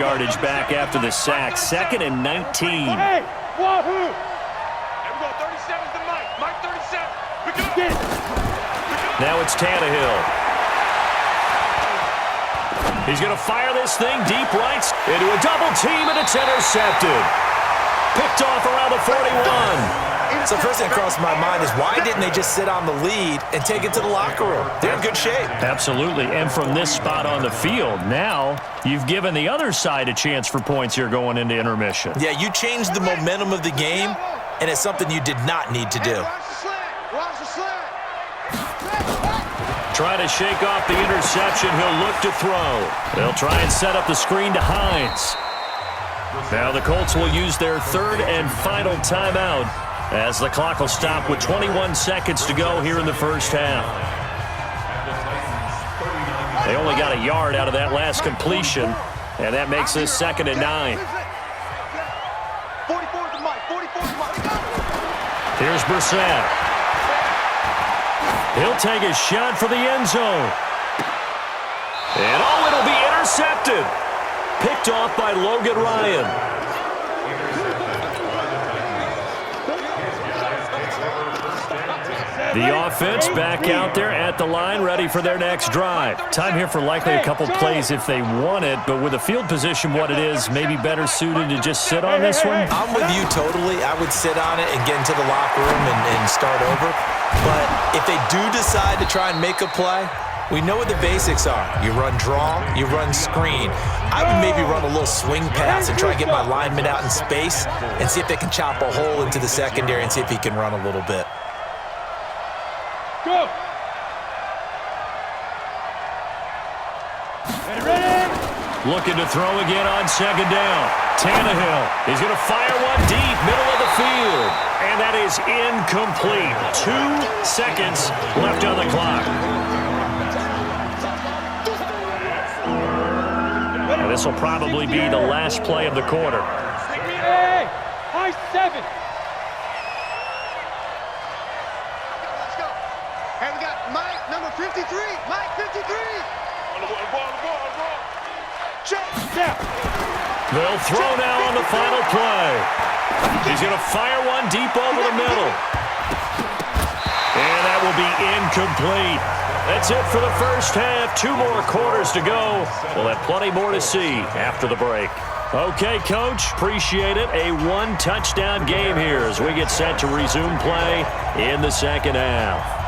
yardage back after the sack. 2nd and 19. Hey, wahoo! Here we go, 37 to Mike. Mike 37. Now it's Tannehill. He's going to fire this thing deep right into a double team, and it's intercepted. Picked off around the 41. So first thing crossed my mind is why didn't they just sit on the lead and take it to the locker room? They're in good shape. Absolutely. And from this spot on the field, now you've given the other side a chance for points here going into intermission. Yeah, you changed the momentum of the game, and it's something you did not need to do. Try to shake off the interception. He'll look to throw. They'll try and set up the screen to Hines. Now the Colts will use their 3rd and final timeout as the clock will stop with 21 seconds to go here in the first half. They only got a yard out of that last completion, and that makes this 2nd and 9. Here's Brissett. He'll take a shot for the end zone. And it'll be intercepted. Picked off by Logan Ryan. The offense back out there at the line, ready for their next drive. Time here for likely a couple plays if they want it, but with the field position what it is, maybe better suited to just sit on this one? I'm with you totally. I would sit on it and get into the locker room and start over. But if they do decide to try and make a play, we know what the basics are. You run draw, you run screen. I would maybe run a little swing pass and try and get my lineman out in space and see if they can chop a hole into the secondary and see if he can run a little bit. Go! Ready? Looking to throw again on 2nd down. Tannehill. He's going to fire one deep, middle of the field. And that is incomplete. 2 seconds left on the clock. And this will probably be the last play of the quarter. Hey! High 7! Hey, we got Mike, number 53. Mike, 53. On the ball. Check. Yeah. They'll throw now on the final play. He's going to fire one deep over the middle. And that will be incomplete. That's it for the first half. 2 more quarters to go. We'll have plenty more to see after the break. Okay, Coach, appreciate it. A 1-touchdown game here as we get set to resume play in the second half.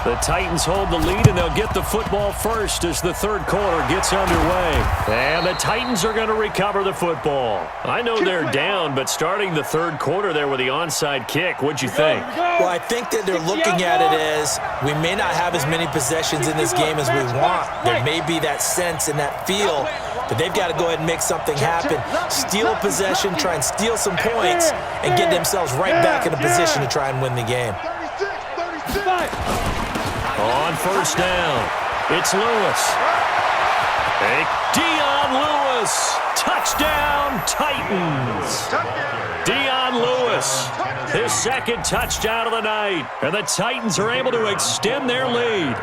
The Titans hold the lead, and they'll get the football first as the 3rd quarter gets underway. And the Titans are going to recover the football. I know they're down, but starting the 3rd quarter there with the onside kick, what'd you think? Well, I think that they're looking at it as we may not have as many possessions in this game as we want. There may be that sense and that feel that they've got to go ahead and make something happen. Steal possession, try and steal some points, and get themselves right back in a position to try and win the game. 36. On 1st down, it's Lewis. Dion Lewis. Touchdown, Titans. Dion Lewis, his 2nd touchdown of the night. And the Titans are able to extend their lead.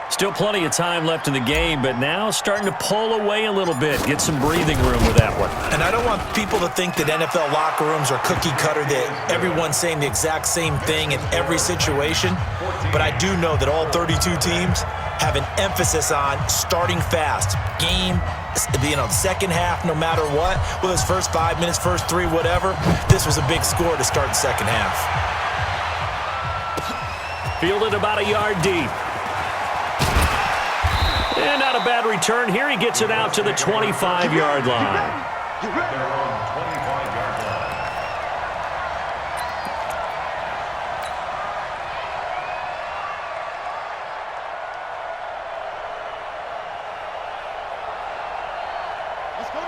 Still plenty of time left in the game, but now starting to pull away a little bit. Get some breathing room with that one. And I don't want people to think that NFL locker rooms are cookie cutter, that everyone's saying the exact same thing in every situation. But I do know that all 32 teams have an emphasis on starting fast. Game, second half, no matter what. Whether it's first 5 minutes, first 3, whatever. This was a big score to start the second half. Fielded about a yard deep. And not a bad return here. He gets it out to the 25-yard line.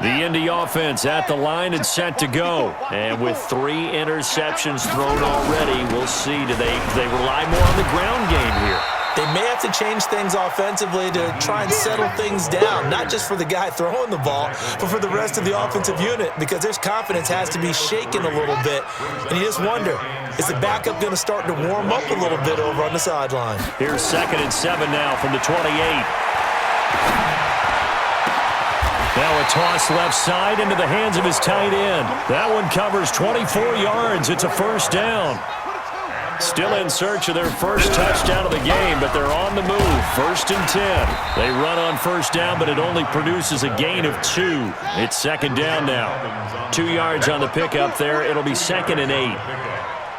The Indy offense at the line and set to go. And with 3 interceptions thrown already, we'll see. Do they rely more on the ground game here? They may have to change things offensively to try and settle things down, not just for the guy throwing the ball, but for the rest of the offensive unit, because their confidence has to be shaken a little bit. And you just wonder, is the backup going to start to warm up a little bit over on the sideline? Here's 2nd and 7 now from the 28. Now a toss left side into the hands of his tight end. That one covers 24 yards. It's a first down. Still in search of their first touchdown of the game, but they're on the move. 1st and 10. They run on first down, but it only produces a gain of 2. It's 2nd down now. 2 yards on the pickup there. It'll be 2nd and 8.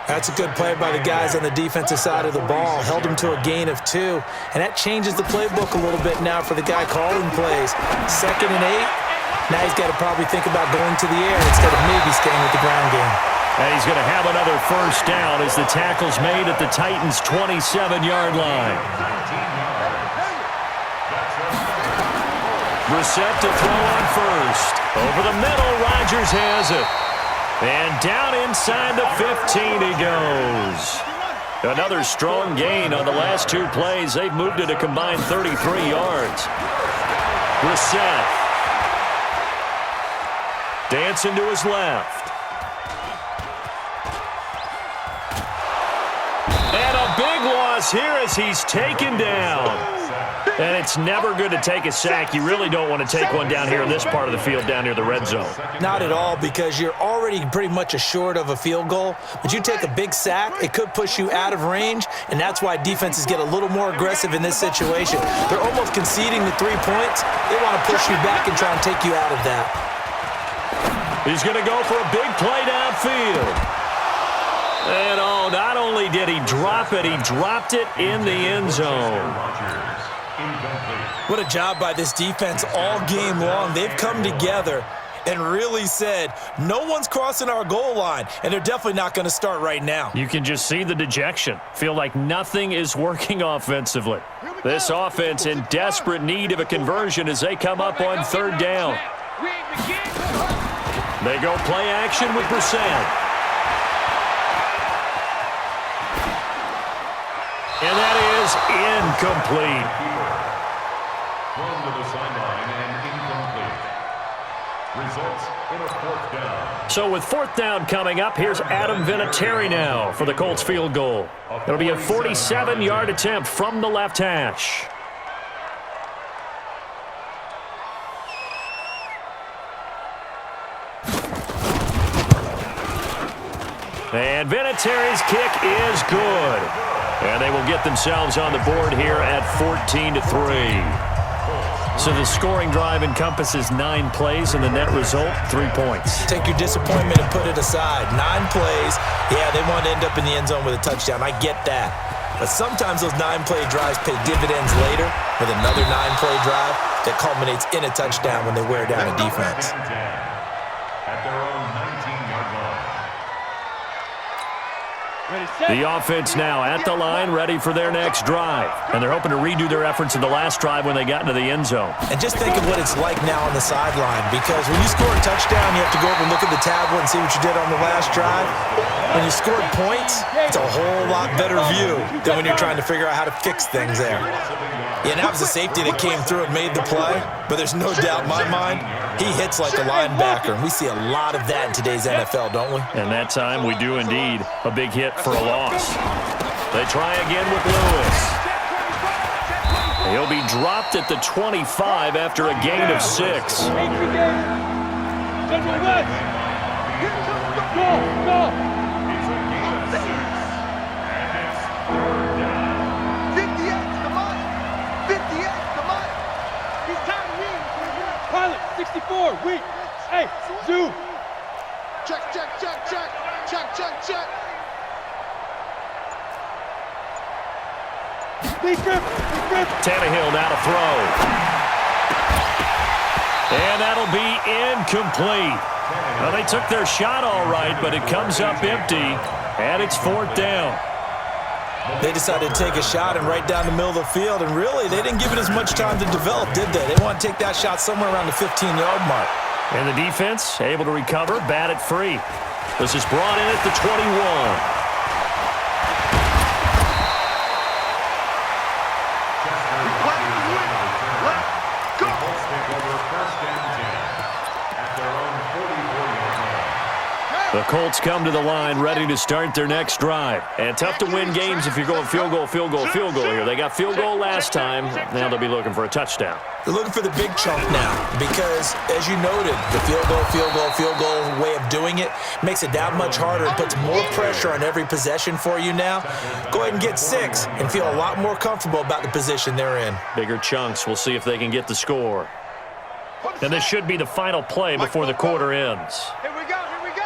That's a good play by the guys on the defensive side of the ball. Held them to a gain of 2. And that changes the playbook a little bit now for the guy calling plays. 2nd and 8. Now he's got to probably think about going to the air instead of maybe staying with the ground game. And he's going to have another first down as the tackle's made at the Titans' 27-yard line. Brissett to throw on first. Over the middle, Rodgers has it. And down inside the 15 he goes. Another strong gain on the last 2 plays. They've moved it a combined 33 yards. Brissett. Dancing to his left. And a big loss here as he's taken down. And it's never good to take a sack. You really don't want to take one down here in this part of the field down near the red zone. Not at all, because you're already pretty much assured of a field goal. But you take a big sack, it could push you out of range, and that's why defenses get a little more aggressive in this situation. They're almost conceding the 3 points. They want to push you back and try and take you out of that. He's going to go for a big play downfield. And oh, not only did he drop it, he dropped it in the end zone. What a job by this defense all game long. They've come together and really said, no one's crossing our goal line, and they're definitely not going to start right now. You can just see the dejection. Feel like nothing is working offensively. This offense in desperate need of a conversion as they come up on 3rd down. They go play action with Brissett. And that is incomplete. Thrown to the sideline and incomplete. Results in a 4th down. So with 4th down coming up, here's Adam Vinatieri now for the Colts field goal. It'll be a 47-yard attempt from the left hash. And Vinatieri's kick is good. And they will get themselves on the board here at 14-3. So the scoring drive encompasses 9 plays, and the net result, 3 points. Take your disappointment and put it aside. 9 plays. Yeah, they want to end up in the end zone with a touchdown. I get that. But sometimes those 9-play drives pay dividends later with another 9-play drive that culminates in a touchdown when they wear down a defense. At their own 19-yard line. The offense now at the line, ready for their next drive. And they're hoping to redo their efforts in the last drive when they got into the end zone. And just think of what it's like now on the sideline, because when you score a touchdown, you have to go over and look at the tablet and see what you did on the last drive. When you scored points, it's a whole lot better view than when you're trying to figure out how to fix things there. Yeah, that was a safety that came through and made the play, but there's no doubt in my mind, he hits like a linebacker, and we see a lot of that in today's NFL, don't we? And that time we do indeed. A big hit for a loss. They try again with Lewis. He'll be dropped at the 25 after a gain of 6. Pilot, 64, weak. Hey, zoom. Check, check, check, check. Check, check, check. Tannehill now to throw. And that'll be incomplete. Well, they took their shot all right, but it comes up empty, and it's 4th down. They decided to take a shot and right down the middle of the field, and really, they didn't give it as much time to develop, did they? They want to take that shot somewhere around the 15-yard mark. And the defense able to recover, bat it free. This is brought in at the 21. The Colts come to the line ready to start their next drive. And tough to win games if you're going field goal, field goal, field goal here. They got field goal last time. Now they'll be looking for a touchdown. They're looking for the big chunk now because, as you noted, the field goal way of doing it makes it that much harder. It puts more pressure on every possession for you now. Go ahead and get 6 and feel a lot more comfortable about the position they're in. Bigger chunks. We'll see if they can get the score. And this should be the final play before the quarter ends. Here we go, here we go.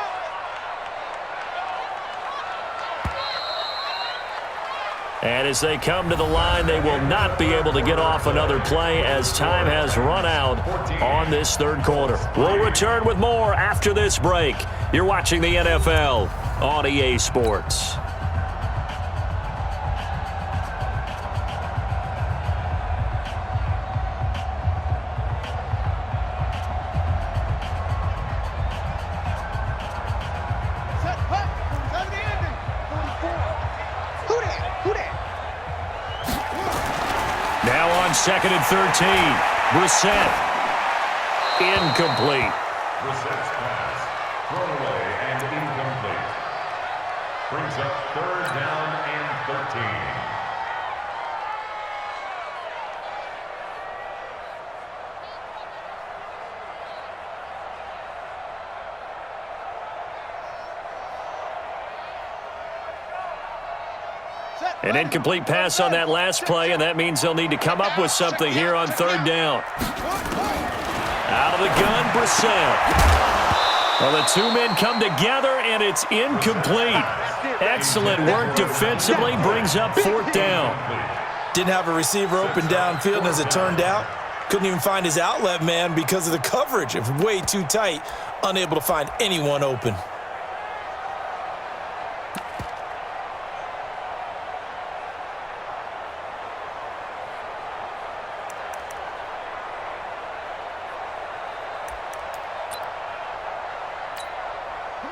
And as they come to the line, they will not be able to get off another play as time has run out on this third quarter. We'll return with more after this break. You're watching the NFL on EA Sports. Now on 2nd and 13. Brissett. Incomplete. Brissett's pass. Thrown away and incomplete. Brings up 3rd down and 13. An incomplete pass on that last play, and that means they'll need to come up with something here on 3rd down. Out of the gun, Brissett. Well, the two men come together, and it's incomplete. Excellent work defensively, brings up 4th down. Didn't have a receiver open downfield, and as it turned out, couldn't even find his outlet man because of the coverage. It was way too tight, unable to find anyone open.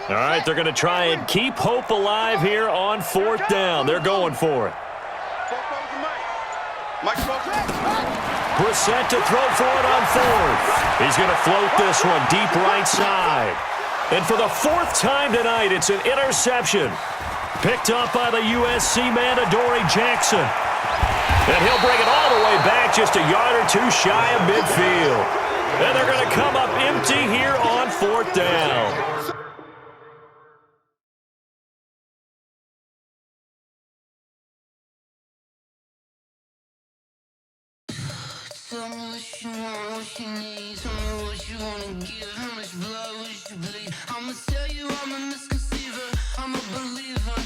All right, they're going to try and keep hope alive here on 4th down. They're going for it. Brissett to throw for it on 4th. He's going to float this one deep right side. And for the 4th time tonight, it's an interception. Picked up by the USC man, Adoree Jackson. And he'll bring it all the way back just a yard or two shy of midfield. And they're going to come up empty here on 4th down. Tell me what you want, what you need. Tell me what you wanna give. How much blood would you bleed? I'ma tell you I'm a misconceiver. I'm a believer.